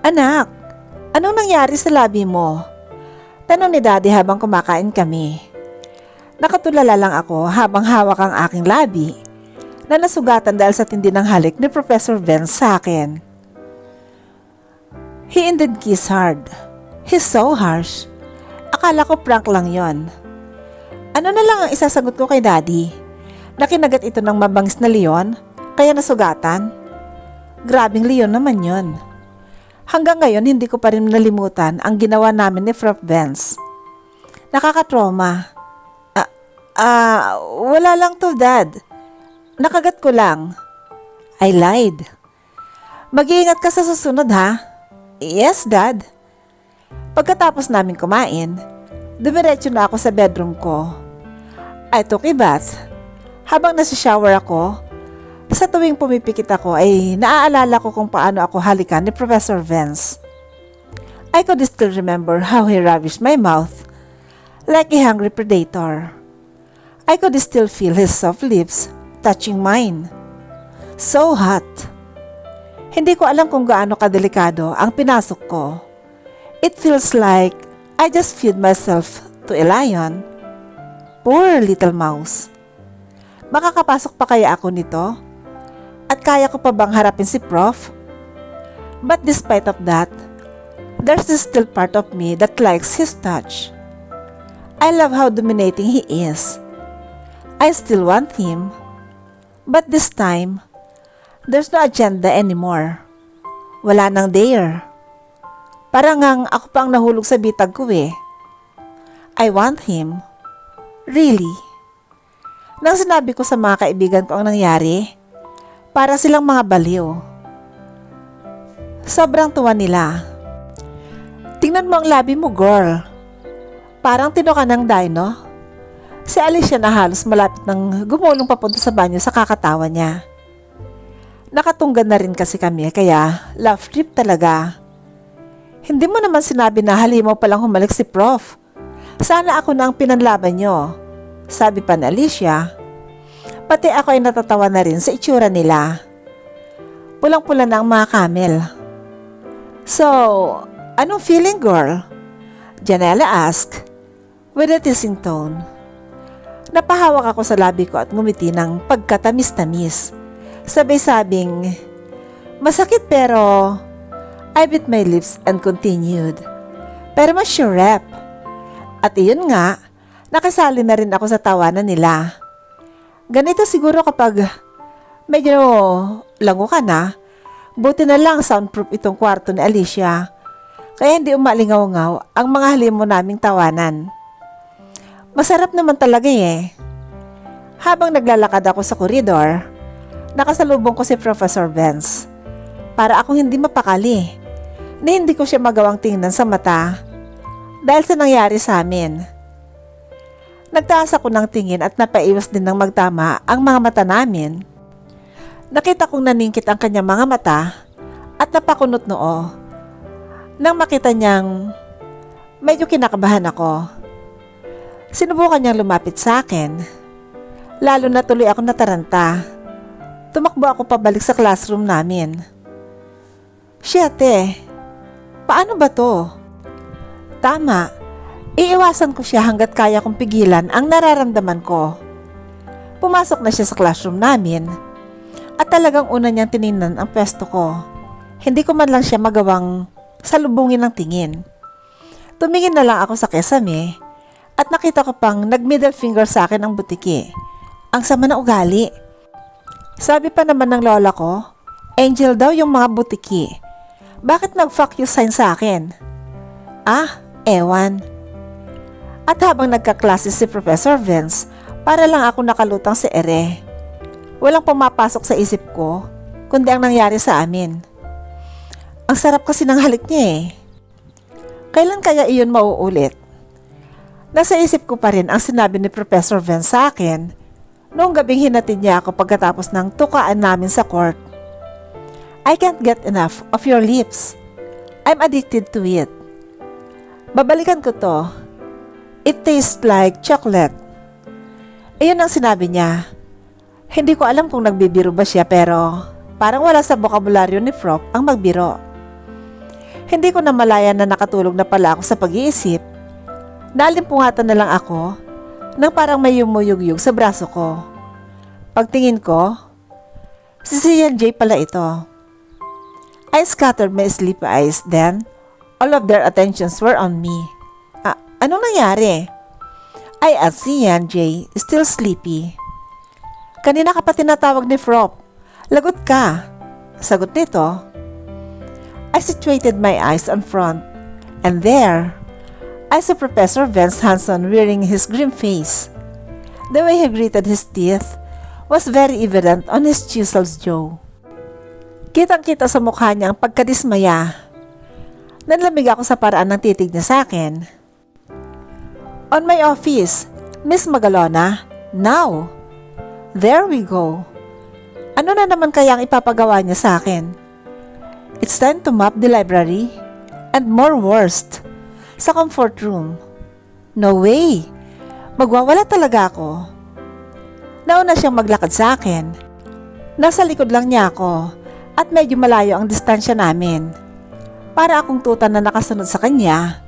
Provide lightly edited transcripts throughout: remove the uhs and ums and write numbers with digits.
Anak, anong nangyari sa labi mo? Tanong ni Daddy habang kumakain kami. Nakatulala lang ako habang hawak ang aking labi na nasugatan dahil sa tindi ng halik ni Professor Vance sa akin. He indeed kissed hard. He's so harsh. Akala ko prank lang yon. Ano na lang ang isasagot ko kay Daddy? Nakinagat ito ng mabangis na leon, kaya nasugatan? Grabing leon naman yon. Hanggang ngayon hindi ko pa rin nalimutan ang ginawa namin ni Prof. Vance. Nakakatroma. Wala lang to, Dad. Nakagat ko lang. I lied. Mag-iingat ka sa susunod, ha? Yes, Dad. Pagkatapos namin kumain, dumiretso na ako sa bedroom ko. I took a bath. Habang nasa-shower ako, sa tuwing pumipikit ako ay naaalala ko kung paano ako halikan ni Professor Vance. I could still remember how he ravished my mouth like a hungry predator. I could still feel his soft lips touching mine. So hot. Hindi ko alam kung gaano kadelikado ang pinasok ko. It feels like I just fed myself to a lion. Poor little mouse. Makakapasok pa kaya ako nito? At kaya ko pa bang harapin si Prof? But despite of that, there's still part of me that likes his touch. I love how dominating he is. I still want him. But this time, there's no agenda anymore. Wala nang dare. Parang ngang ako pa ang nahulog sa bitag ko eh. I want him. Really. Nang sinabi ko sa mga kaibigan ko ang nangyari, para silang mga baliw. Sobrang tuwa nila. Tingnan mo ang labi mo, girl. Parang tinuka ng dino. Si Alicia na halos malapit nang gumulong papunta sa banyo sa kakatawa niya. Nakatunggan na rin kasi kami kaya love trip talaga. Hindi mo naman sinabi na halimaw palang humalik si Prof. Sana ako na ang pinanlaban nyo, sabi pa ni Alicia. Pati ako ay natatawa na rin sa itsura nila. Pulang-pula na ang mga camel. So, anong feeling, girl? Janela asked with a teasing tone. Napahawak ako sa labi ko at ngumiti ng pagkatamis-tamis. Sabay-sabing, masakit pero I bit my lips and continued. Pero mas sure rep. At iyon nga, nakasali na rin ako sa tawanan nila. Ganito siguro kapag medyo lango ka na, buti na lang soundproof itong kwarto ni Alicia. Kaya hindi umalingaw-ngaw ang mga halimo naming tawanan. Masarap naman talaga eh. Habang naglalakad ako sa koridor, nakasalubong ko si Professor Vance. Para akong hindi mapakali, na hindi ko siya magawang tingnan sa mata dahil sa nangyari sa amin. Nagtaas ako ng tingin at napaiwas din ng magtama ang mga mata namin. Nakita kong naningkit ang kanyang mga mata at napakunot noo. Nang makita niyang medyo kinakabahan ako, sinubukan niyang lumapit sa akin. Lalo na tuloy ako nataranta. Tumakbo ako pabalik sa classroom namin. Shite, paano ba to? Tama, iiwasan ko siya hanggat kaya kong pigilan ang nararamdaman ko. Pumasok na siya sa classroom namin at talagang una niyang tiningnan ang pwesto ko. Hindi ko man lang siya magawang salubungin ng tingin. Tumingin na lang ako sa kesame at nakita ko pang nag-middle finger sa akin ang butiki. Ang sama na ugali. Sabi pa naman ng lola ko, angel daw yung mga butiki. Bakit nag-fuck you sign sa akin? Ewan. At habang nagkaklase si Professor Vance, para lang ako nakalutang sa ere. Walang pumapasok sa isip ko, kundi ang nangyari sa amin. Ang sarap kasi ng halik niya eh. Kailan kaya iyon mauulit? Nasa isip ko pa rin ang sinabi ni Professor Vance sa akin noong gabing hinatid niya ako pagkatapos ng tukaan namin sa court. I can't get enough of your lips. I'm addicted to it. Babalikan ko to. It tastes like chocolate. Iyon ang sinabi niya. Hindi ko alam kung nagbibiro ba siya pero parang wala sa bokabularyo ni Prof ang magbiro. Hindi ko na malaya na nakatulog na pala ako sa pag-iisip. Nalimpungatan na lang ako nang parang may yumuyugyug sa braso ko. Pagtingin ko, si CNJ pala ito. I scattered my sleepy eyes then. All of their attentions were on me. Anong nangyari? I asked CNJ, still sleepy. Kanina ka pa tinatawag ni Frop. Lagot ka. Sagot nito. I situated my eyes on front, and there, I saw Professor Vance Hanson wearing his grim face. The way he gritted his teeth was very evident on his chiseled jaw. Kitang-kita sa mukha niya ang pagkadismaya. Nanlamig ako sa paraan ng titig niya sa akin. On my office, Miss Magalona, now. There we go. Ano na naman kaya ang ipapagawa niya sa akin? It's time to mop the library, and more worst, sa comfort room. No way! Magwawala talaga ako. Nauna siyang maglakad sa akin. Nasa likod lang niya ako at medyo malayo ang distansya namin. Para akong tuta na nakasunod sa kanya,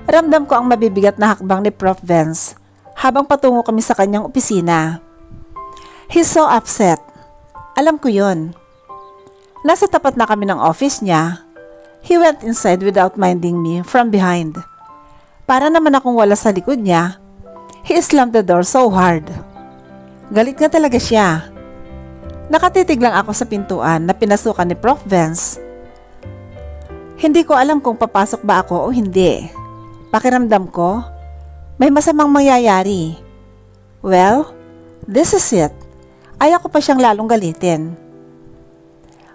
ramdam ko ang mabibigat na hakbang ni Prof. Vance habang patungo kami sa kanyang opisina. He's so upset. Alam ko yun. Nasa tapat na kami ng office niya. He went inside without minding me from behind. Para naman akong wala sa likod niya, he slammed the door so hard. Galit nga talaga siya. Nakatitig lang ako sa pintuan na pinasukan ni Prof. Vance. Hindi ko alam kung papasok ba ako o hindi. Pakiramdam ko, may masamang mangyayari. Well, this is it. Ayaw ko pa siyang lalong galitin.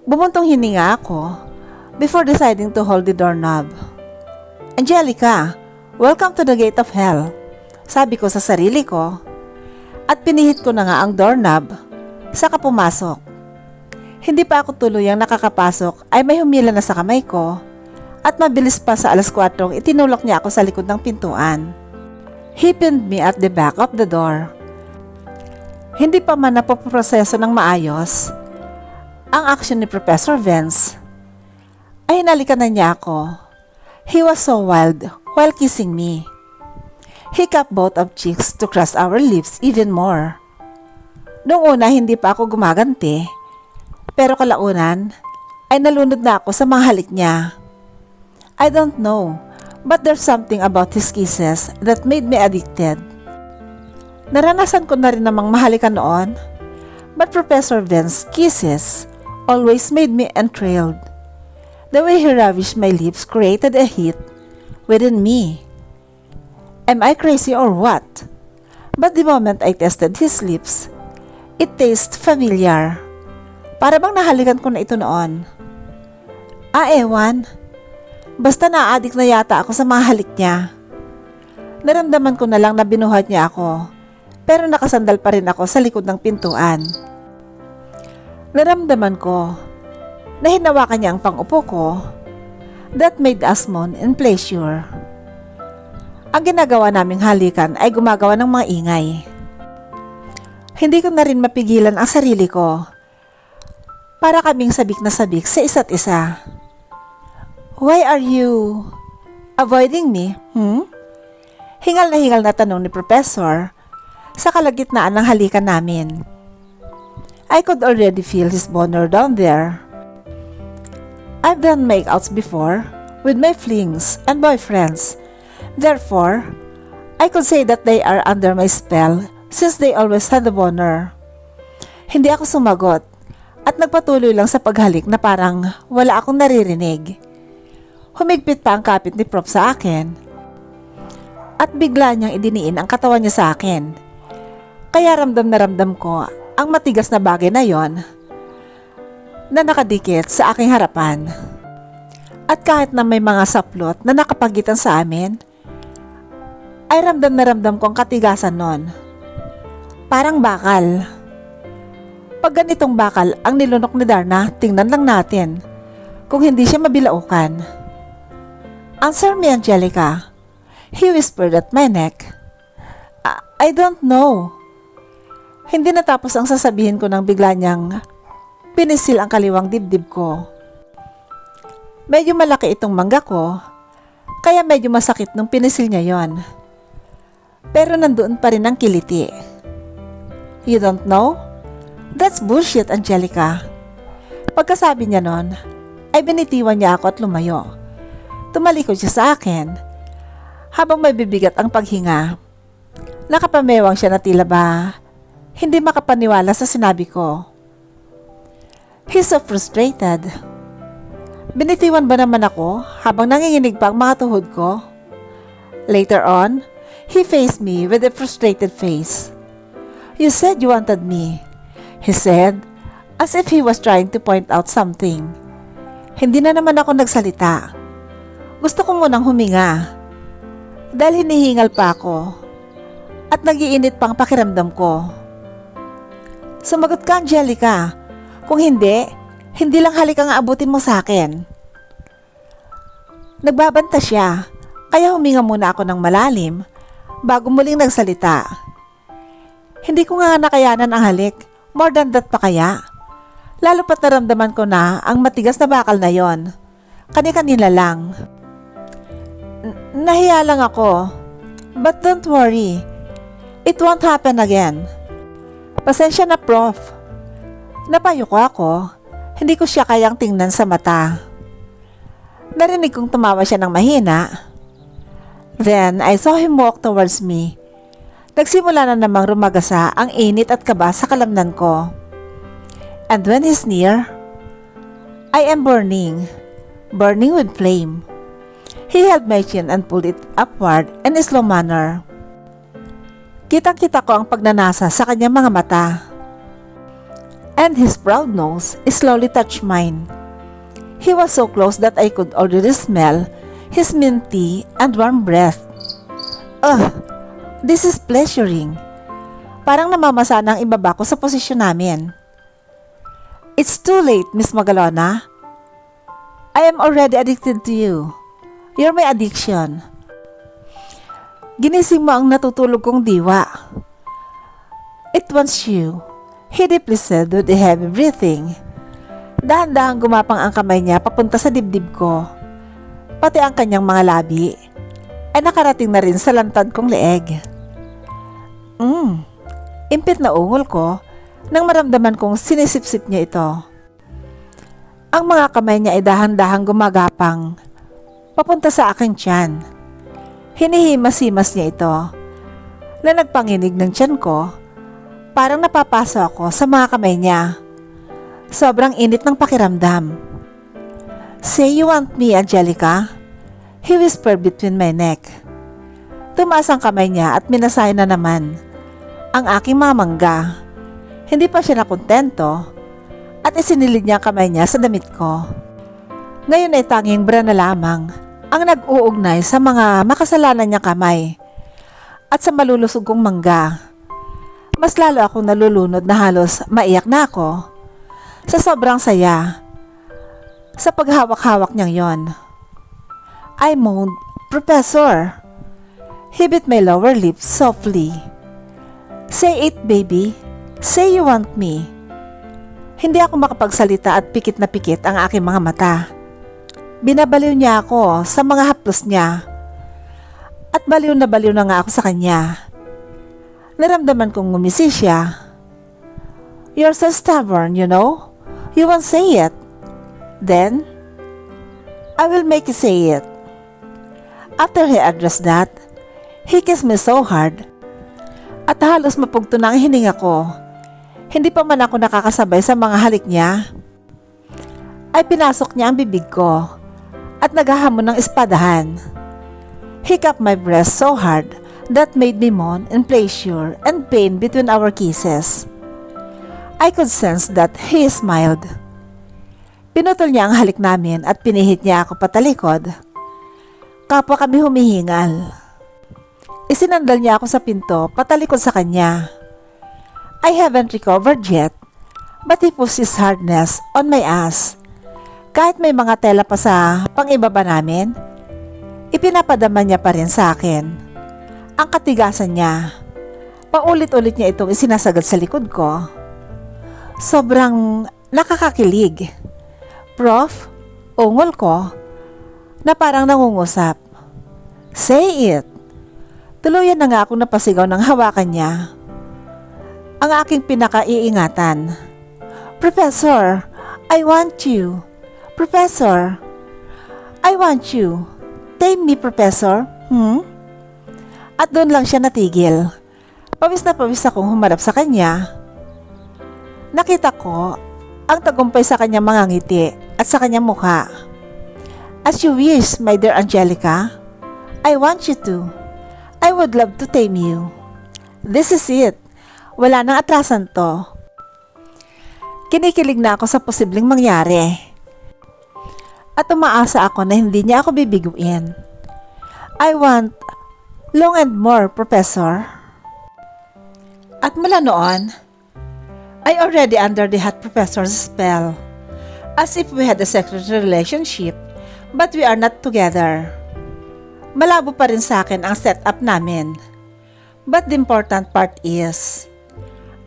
Bumuntong hininga ako before deciding to hold the doorknob. Angelica, welcome to the gate of hell, sabi ko sa sarili ko. At pinihit ko na nga ang doorknob, saka pumasok. Hindi pa ako tuluyang nakakapasok ay may humila na sa kamay ko at mabilis pa sa 4:00 itinulak niya ako sa likod ng pintuan. He pinned me at the back of the door. Hindi pa man napoproseso ng maayos ang action ni Professor Vance, ay hinalikan na niya ako. He was so wild while kissing me. He cupped both of cheeks to cross our lips even more. Noong una hindi pa ako gumaganti, pero kalaunan ay nalunod na ako sa mga halik niya. I don't know, but there's something about his kisses that made me addicted. Naranasan ko na rin namang mahalikan noon, but Professor Vance's kisses always made me enthralled. The way he ravished my lips created a heat within me. Am I crazy or what? But the moment I tested his lips, it tasted familiar. Para bang nahalikan ko na ito noon. Ewan. Basta na-addict na yata ako sa mga halik niya. Naramdaman ko na lang na binuhat niya ako, pero nakasandal pa rin ako sa likod ng pintuan. Naramdaman ko na hinawakan niya ang pang-upo ko. That made us moan in pleasure. Ang ginagawa naming halikan ay gumagawa ng mga ingay. Hindi ko na rin mapigilan ang sarili ko. Para kaming sabik na sabik sa isa't isa. Why are you avoiding me? Hingal na tanong ni Professor sa kalagitnaan ng halikan namin. I could already feel his boner down there. I've done makeouts before with my flings and boyfriends. Therefore, I could say that they are under my spell since they always had the boner. Hindi ako sumagot at nagpatuloy lang sa paghalik na parang wala akong naririnig. Humigpit pa ang kapit ni Prof sa akin at bigla niyang idiniin ang katawan niya sa akin. Kaya ramdam na ramdam ko ang matigas na bagay na yon na nakadikit sa aking harapan. At kahit na may mga saplot na nakapagitan sa amin, ay ramdam na ramdam ko ang katigasan nun. Parang bakal. Pag ganitong bakal ang nilunok ni Darna, tingnan lang natin kung hindi siya mabilaukan. Answer me, Angelica. He whispered at my neck. I don't know. Hindi natapos ang sasabihin ko nang bigla niyang pinisil ang kaliwang dibdib ko. Medyo malaki itong mangga ko, kaya medyo masakit nung pinisil niya yon. Pero nandoon pa rin ang kiliti. You don't know? That's bullshit, Angelica. Pagkasabi niya nun, ay binitiwan niya ako at lumayo. Tumalikod siya sa akin, habang may bibigat ang paghinga. Nakapamewang siya na tila ba hindi makapaniwala sa sinabi ko. He's so frustrated. Binitiwan ba naman ako habang nanginginig pa ang mga tuhod ko? Later on, he faced me with a frustrated face. You said you wanted me, he said, as if he was trying to point out something. Hindi na naman ako nagsalita. Gusto ko munang huminga dahil hinihingal pa ako at nagiinit pang pakiramdam ko. Sumagot ka, Angelica. Kung hindi lang halik ang aabutin mo sa akin. Nagbabanta siya, kaya huminga muna ako ng malalim bago muling nagsalita. Hindi ko nga nakayanan ang halik, more than that pa kaya. Lalo pat naramdaman ko na ang matigas na bakal na yon. Kani-kanila lang. Nahiya lang ako. But don't worry. It won't happen again. Pasensya na, Prof. Napayo ko ako. Hindi ko siya kayang tingnan sa mata. Narinig kong tumawa siya ng mahina. Then, I saw him walk towards me. Nagsimula na namang rumagasa ang init at kaba sa kalamnan ko. And when he's near, I am burning with flame. He held my chin and pulled it upward in a slow manner. Kitang-kita ko ang pagnanasa sa kanyang mga mata. And his proud nose slowly touched mine. He was so close that I could already smell his minty and warm breath. This is pleasuring. Parang namamasa na ang ibaba ko sa posisyon namin. It's too late, Miss Magalona. I am already addicted to you. You're my addiction. Ginising mo ang natutulog kong diwa. It wants you. He deeply said with a heavy breathing. Dahan-dahan gumapang ang kamay niya papunta sa dibdib ko. Pati ang kanyang mga labi ay nakarating na rin sa lantad kong leeg. Impit na ungol ko nang maramdaman kong sinisip-sip niya ito. Ang mga kamay niya ay dahan-dahang gumagapang papunta sa aking tiyan. Hinihimas-himas niya ito na nagpanginig ng tiyan ko. Parang napapaso ako sa mga kamay niya. Sobrang init ng pakiramdam. Say you want me, Angelica? He whispered between my neck. Tumaas ang kamay niya at minasay na naman ang aking mga mangga. Hindi pa siya nakontento at isinilid niya ang kamay niya sa damit ko. Ngayon ay tanging bra na lamang ang nag-uugnay sa mga makasalanan niyang kamay at sa malulusog kong mangga. Mas lalo akong nalulunod na halos maiyak na ako sa sobrang saya sa paghawak-hawak niyang yon. I moaned, Professor. He bit my lower lip softly. Say it, baby. Say you want me. Hindi ako makapagsalita at pikit na pikit ang aking mga mata. Binabaliw niya ako sa mga haplos niya. At baliw na nga ako sa kanya. Naramdaman kong ngumisi siya. You're so stubborn, you know? You won't say it. Then, I will make you say it. After he addressed that, he kissed me so hard. At halos mapugto na ang hininga ko. Hindi pa man ako nakakasabay sa mga halik niya. Ay pinasok niya ang bibig ko at naghahamon ng espadahan. He cupped my breast so hard that made me moan in pleasure and pain between our kisses. I could sense that he smiled. Pinutol niya ang halik namin at pinihit niya ako patalikod. Kapwa kami humihingal. Isinandal niya ako sa pinto patalikod sa kanya. I haven't recovered yet, but he pushed his hardness on my ass. Kahit may mga tela pa sa pang-ibaba namin, ipinapadama niya pa rin sa akin. Ang katigasan niya. Paulit-ulit niya itong isinasagad sa likod ko. Sobrang nakakakilig. Prof, ungol ko na parang nangungusap. Say it! Tuluyan na nga akong napasigaw ng hawakan niya. Ang aking pinakaiingatan. Professor, I want you. Professor, I want you. Tame me, Professor. At doon lang siya natigil. Pawis na pawis akong humarap sa kanya. Nakita ko ang tagumpay sa kanyang mga ngiti at sa kanyang mukha. As you wish, my dear Angelica. I want you to. I would love to tame you. This is it. Wala nang atrasan to. Kinikilig na ako sa posibleng mangyari. At umaasa ako na hindi niya ako bibiguin. I want long and more, Professor. At mula noon, I already under the hot professor's spell. As if we had a secret relationship, but we are not together. Malabo pa rin sa akin ang setup namin. But the important part is,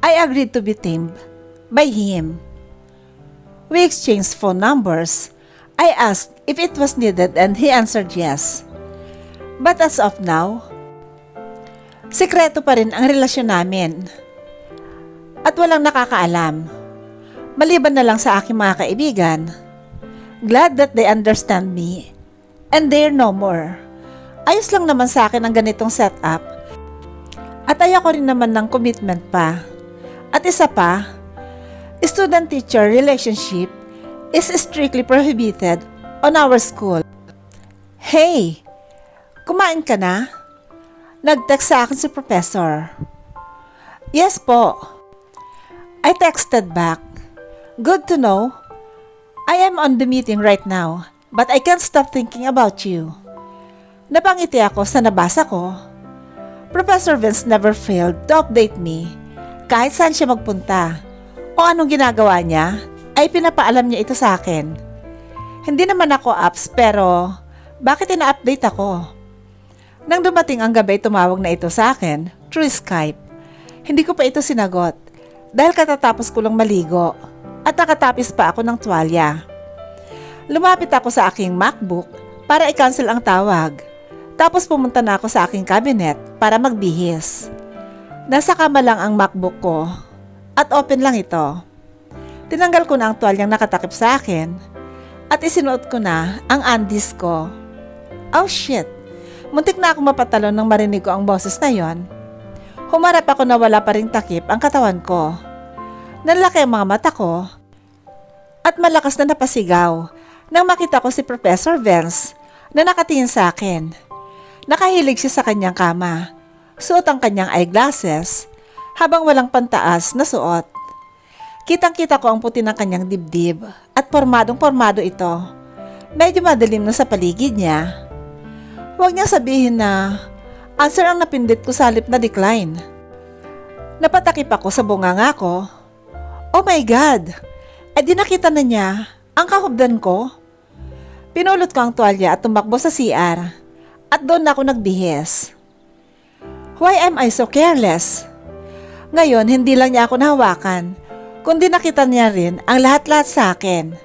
I agreed to be tamed by him. We exchanged phone numbers. I asked if it was needed and he answered yes. But as of now, sikreto pa rin ang relasyon namin. At walang nakakaalam. Maliban na lang sa aking mga kaibigan. Glad that they understand me. And they're no more. Ayos lang naman sa akin ang ganitong setup. At ayoko rin naman ng commitment pa. At isa pa, student-teacher relationship is strictly prohibited on our school. Hey, kumain ka na? Nag-text sa akin si Professor. Yes po. I texted back. Good to know. I am on the meeting right now, but I can't stop thinking about you. Napangiti ako sa nabasa ko. Professor Vince never failed to update me. Kahit saan siya magpunta o anong ginagawa niya, ay pinapaalam niya ito sa akin. Hindi naman ako apps pero bakit ina-update ako? Nang dumating ang gabi, tumawag na ito sa akin through Skype. Hindi ko pa ito sinagot dahil katatapos ko lang maligo at nakatapis pa ako ng tuwalya. Lumapit ako sa aking MacBook para i-cancel ang tawag. Tapos pumunta na ako sa aking cabinet para magbihis. Nasa kama lang ang MacBook ko at open lang ito. Tinanggal ko na ang tuwalyang nakatakip sa akin at isinuot ko na ang undies ko. Oh shit! Muntik na akong mapatalon nang marinig ko ang boses na yon. Humarap ako na wala pa ring takip ang katawan ko. Nanlaki ang mga mata ko at malakas na napasigaw nang makita ko si Professor Vince na nakatingin sa akin. Nakahilig siya sa kanyang kama. Suot ang kanyang eyeglasses habang walang pantaas na suot. Kitang-kita ko ang puti ng kanyang dibdib at pormadong-pormado ito. Medyo madilim na sa paligid niya. Huwag niyang sabihin na answer ang napindit ko sa halip na decline. Napatakip ako sa bunganga ko. Oh my God! Di nakita na niya ang kahubdan ko. Pinulot ko ang tuwalya at tumakbo sa CR at doon ako nagbihis. Why am I so careless? Ngayon, hindi lang niya ako nahawakan, kundi nakita niya rin ang lahat-lahat sa akin.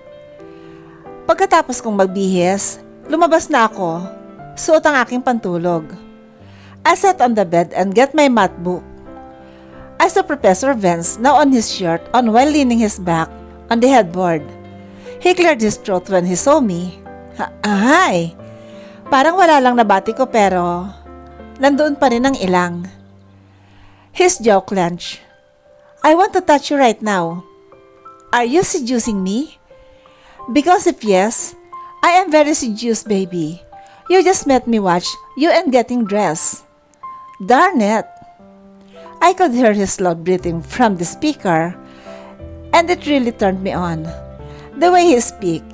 Pagkatapos kong magbihis, lumabas na ako, suot ang aking pantulog. I sat on the bed and get my math book. I saw Professor Vince now on his shirt on while leaning his back on the headboard. He cleared his throat when he saw me. Hi! Parang wala lang nabati ko pero nandoon pa rin ang ilang. His jaw clenched. I want to touch you right now. Are you seducing me? Because if yes, I am very seduced, baby. You just met me watch you and getting dressed. Darn it! I could hear his loud breathing from the speaker, and it really turned me on. The way he speak,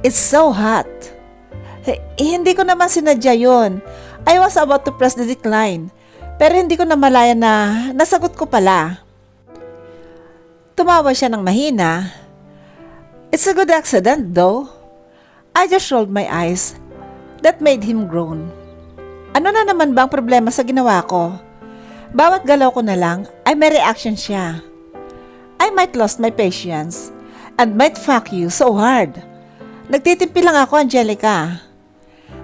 it's so hot. Hindi ko naman sinadya yun. I was about to press the decline, pero hindi ko na malaya na nasagot ko pala. Tumawa siya ng mahina. It's a good accident though. I just rolled my eyes. That made him groan. Ano na naman ba ang problema sa ginawa ko? Bawat galaw ko na lang ay may reaction siya. I might lost my patience and might fuck you so hard. Nagtitimpi lang ako, Angelica.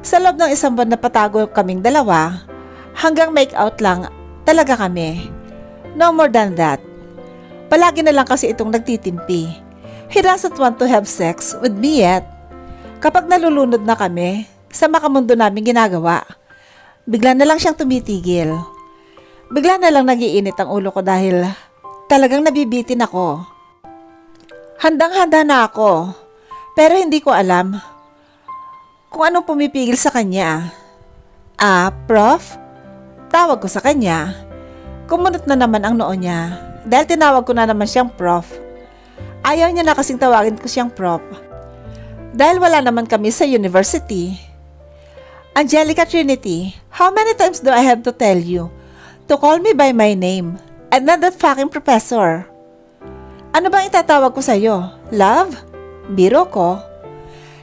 Sa loob ng isang buwan na patago kaming dalawa, hanggang make out lang talaga kami. No more than that. Palagi na lang kasi itong nagtitimpi. He doesn't want to have sex with me yet. Kapag nalulunod na kami sa makamundo namin ginagawa, bigla na lang siyang tumitigil. Bigla na lang nagiinit ang ulo ko dahil talagang nabibitin ako. Handang-handa na ako, pero hindi ko alam kung anong pumipigil sa kanya. Prof? Tawag ko sa kanya. Kumunot na naman ang noo niya dahil tinawag ko na naman siyang prof. Ayaw niya na kasing tawagin ko siyang prof dahil wala naman kami sa university. Angelica Trinity, how many times do I have to tell you to call me by my name and not that fucking professor? Ano bang itatawag ko sa'yo? Love? Biro ko?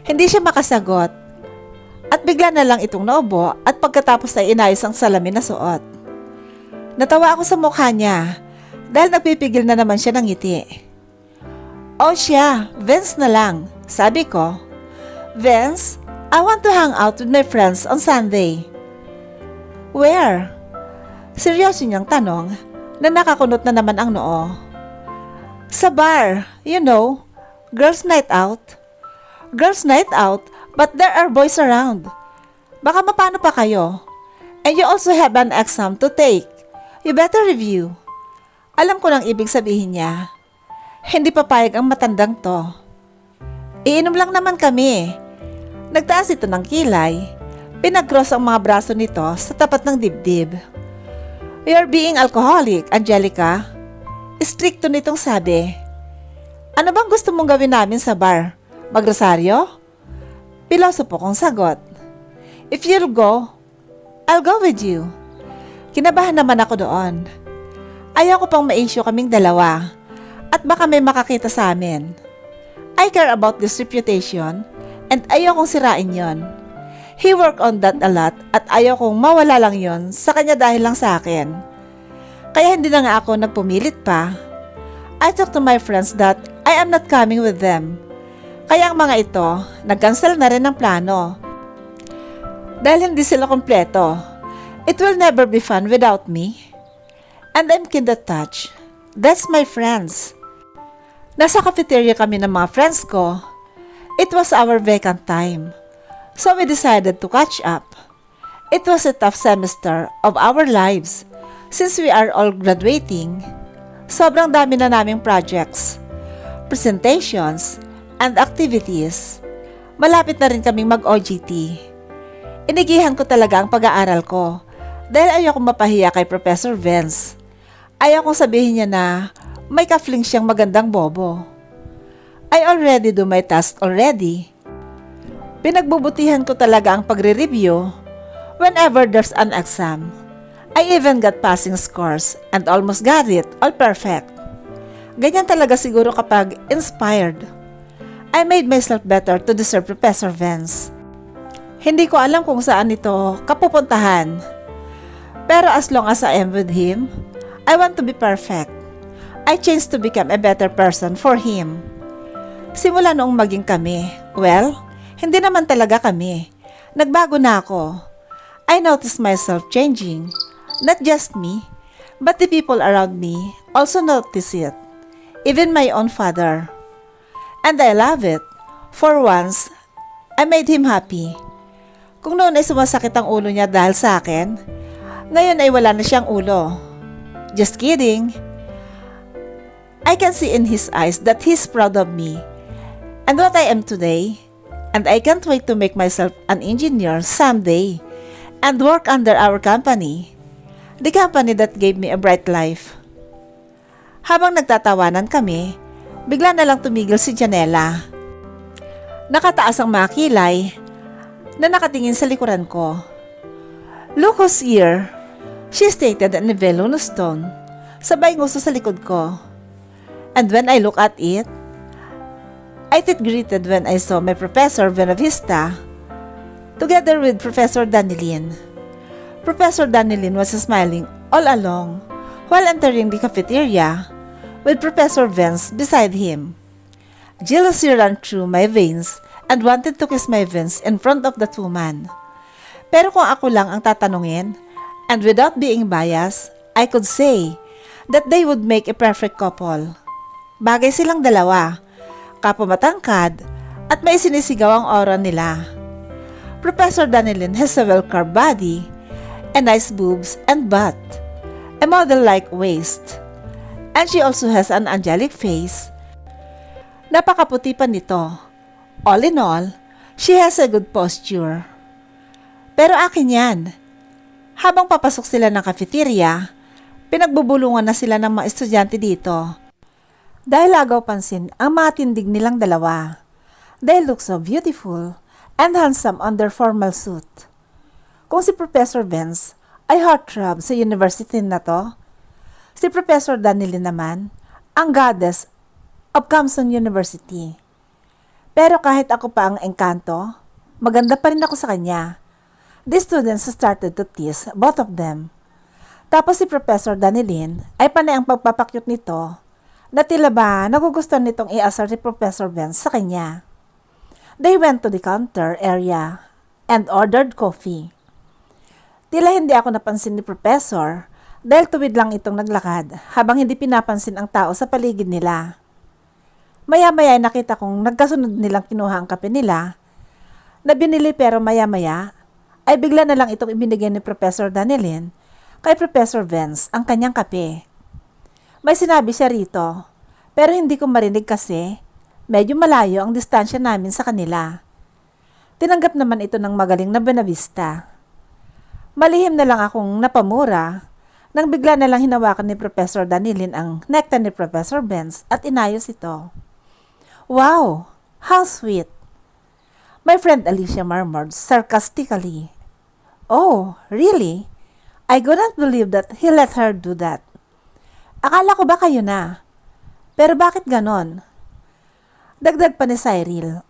Hindi siya makasagot. At bigla na lang itong naubo at pagkatapos ay inayos ang salamin na suot. Natawa ako sa mukha niya dahil nagpipigil na naman siya ng ngiti. Oh siya, Vince na lang, sabi ko. Vince, I want to hang out with my friends on Sunday. Where? Seryoso niyang tanong na nakakunot na naman ang noo. Sa bar, you know, girls' night out. Girls' night out, but there are boys around. Baka mapano pa kayo. And you also have an exam to take. You better review. Alam ko nang ibig sabihin niya. Hindi papayag ang matandang to. Iinom lang naman kami. Nagtaas ito ng kilay. Pinag-cross ang mga braso nito sa tapat ng dibdib. You're being alcoholic, Angelica. Stricto nitong sabi. Ano bang gusto mong gawin namin sa bar? Magrosaryo? Pilosopo kong sagot. If you'll go, I'll go with you. Kinabahan naman ako doon. Ayaw ko pang ma-issue kaming dalawa at baka may makakita sa amin. I care about this reputation and ayaw kong sirain yon. He worked on that a lot at ayaw kong mawala lang yon sa kanya dahil lang sa akin. Kaya hindi na nga ako nagpumilit pa. I talked to my friends that I am not coming with them. Kaya ang mga ito, nag-cancel na rin ng plano. Dahil hindi sila kompleto. It will never be fun without me. And I'm kinda touched. That's my friends. Nasa cafeteria kami ng mga friends ko. It was our vacant time. So we decided to catch up. It was a tough semester of our lives. Since we are all graduating, sobrang dami na naming projects, presentations, and activities. Malapit na rin kaming mag-OJT. Inigihan ko talaga ang pag-aaral ko dahil ayoko mapahiya kay Professor Vince. Ayoko sabihin niya na may kafling siyang magandang bobo. I already do my task already. Pinagbubutihan ko talaga ang pagre-review whenever there's an exam. I even got passing scores and almost got it all perfect. Ganyan talaga siguro kapag inspired. I made myself better to deserve Professor Vince. Hindi ko alam kung saan ito kapupuntahan. Pero as long as I am with him, I want to be perfect. I change to become a better person for him. Simula noong maging kami, well, hindi naman talaga kami. Nagbago na ako. I noticed myself changing. Not just me, but the people around me also notice it. Even my own father. And I love it. For once, I made him happy. Kung noon ay sumasakit ang ulo niya dahil sa akin, ngayon ay wala na siyang ulo. Just kidding. I can see in his eyes that he's proud of me and what I am today. And I can't wait to make myself an engineer someday and work under our company. The company that gave me a bright life. Habang nagtatawanan kami, bigla na lang tumigil si Janela. Nakataas ang mga kilay na nakatingin sa likuran ko. Look who's here, she stated in a velonous tone, sabay nguso sa likod ko. And when I look at it, I felt greeted when I saw my Professor Benavista together with Professor Danilin. Professor Danilin was smiling all along while entering the cafeteria with Professor Vince beside him. Jealousy ran through my veins and wanted to kiss my Vince in front of the two men. Pero kung ako lang ang tatanungin, and without being biased, I could say that they would make a perfect couple. Bagay silang dalawa, kapamatangkad, at may sinisigaw ang aura nila. Professor Danilin has a well-carved body, and nice boobs and butt, a model-like waist, and she also has an angelic face. Napakaputi pa nito. All in all, she has a good posture. Pero akin yan. Habang papasok sila ng cafeteria, pinagbubulungan na sila ng mga estudyante dito. Dahil agaw pansin ang mga tindig nilang dalawa. They look so beautiful and handsome on their formal suit. Kung si Professor Vince ay heartthrob sa university na to, si Professor Danilin naman ang goddess of Kamson University. Pero kahit ako pa ang engkanto, maganda pa rin ako sa kanya. The students started to tease both of them. Tapos si Professor Danilin ay panay ang pagpapakyut nito na tila ba nagugustuhan nitong iasar ni Professor Vince sa kanya. They went to the counter area and ordered coffee. Tila hindi ako napansin ni Professor dahil tuwid lang itong naglakad habang hindi pinapansin ang tao sa paligid nila. Maya-maya ay nakita kong nagkasunod nilang kinuha ang kape nila na binili pero maya-maya ay bigla na lang itong ibinigay ni Professor Danilin kay Professor Vince ang kanyang kape. May sinabi siya rito pero hindi ko marinig kasi medyo malayo ang distansya namin sa kanila. Tinanggap naman ito ng magaling na Buenavista. Malihim na lang akong napamura nang bigla na lang hinawakan ni Professor Danilin ang nekta ni Professor Vince at inayos ito. Wow! How sweet! My friend Alicia murmured sarcastically. Oh, really? I couldn't believe that he let her do that. Akala ko ba kayo na? Pero bakit ganon? Dagdag pa ni Cyril.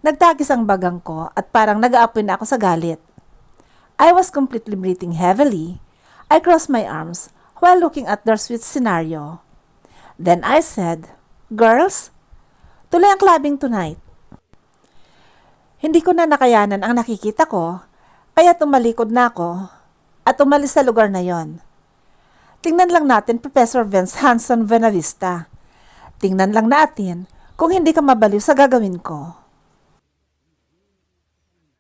Nagtagis ang bagang ko at parang nag-aapoy na ako sa galit. I was completely breathing heavily. I crossed my arms while looking at their sweet scenario. Then I said, "Girls, tuloy ang clubbing tonight." Hindi ko na nakayanan ang nakikita ko, kaya tumalikod na ako at umalis sa lugar na yon. Tingnan lang natin Professor Vince Hanson Buenavista. Tingnan lang natin kung hindi ka mabaliw sa gagawin ko.